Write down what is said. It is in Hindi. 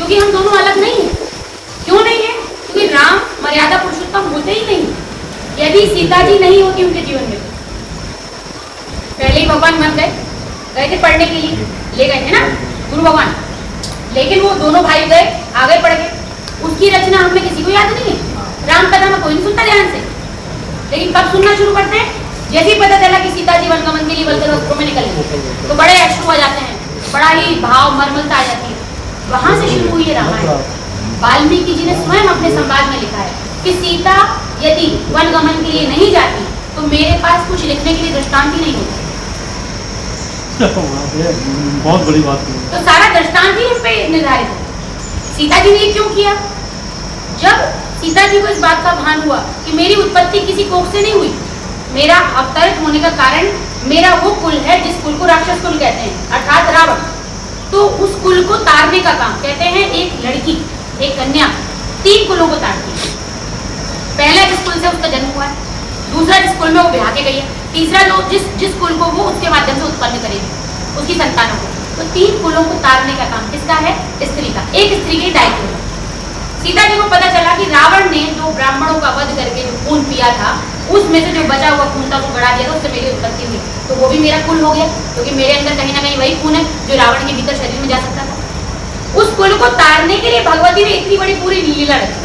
क्योंकि हम दोनों अलग नहीं है। क्यों नहीं है? क्योंकि राम मर्यादा पुरुषोत्तम होते ही नहीं यदि सीता जी नहीं होती उनके जीवन में। पहले ही भगवान मर गए थे पढ़ने के लिए, ले गए थे ना गुरु भगवान, लेकिन वो दोनों भाई गए, आगे पढ़ गए। उसकी रचना हमें किसी को याद नहीं है। राम कथा में कोई नहीं सुनता ध्यान से, लेकिन कब सुनना शुरू करते हैं? जैसे ही पता चला कि सीता जी वनगमन के लिए बलकर वस्त्रों में निकल गए तो बड़े अश्रु आ जाते हैं, बड़ा ही भाव मर्मलता आ जाती है। वहां से शुरू हुई है रामायण। वाल्मीकि जी ने स्वयं अपने संवाद में लिखा है कि सीता यदि वनगमन के लिए नहीं जाती तो मेरे पास कुछ लिखने के लिए दृष्टांत ही नहीं होता। बहुत बड़ी बात है। तो सारा दृष्टांत ही उस पे निर्धारित है। सीता जी ने क्यों किया? जब सीता जी को इस बात का भान हुआ कि मेरी उत्पत्ति किसी कोख से नहीं हुई, मेरा अवतरित होने का कारण मेरा वो कुल है जिस कुल को राक्षस कुल कहते हैं, अर्थात रावण। तो उस कुल को तारने का काम, कहते हैं एक लड़की, एक कन्या 3 कुलों को तारती है। पहला जिस कुल से उसका जन्म हुआ है, दूसरा जिस कुल में वो ब्याह के गई है, तीसरा जो जिस कुल को वो उसके माध्यम से उत्पन्न करेगी, उसकी संतानों को। तो 3 कुलों को तारने का काम किसका है? स्त्री का। एक स्त्री के दायित्व है। सीता जी को पता चला कि रावण ने जो ब्राह्मणों का वध करके जो खून पिया था, उसमें से जो बचा हुआ खून था वो गड़ा दिया था, उससे मेरी उत्पत्ति हुई, तो वो भी मेरा कुल हो गया, क्योंकि मेरे अंदर कहीं ना कहीं वही खून है जो रावण के भीतर शरीर में जा सकता था। उस कुल को तारने के लिए भगवती ने इतनी बड़ी पूरी लीला रची।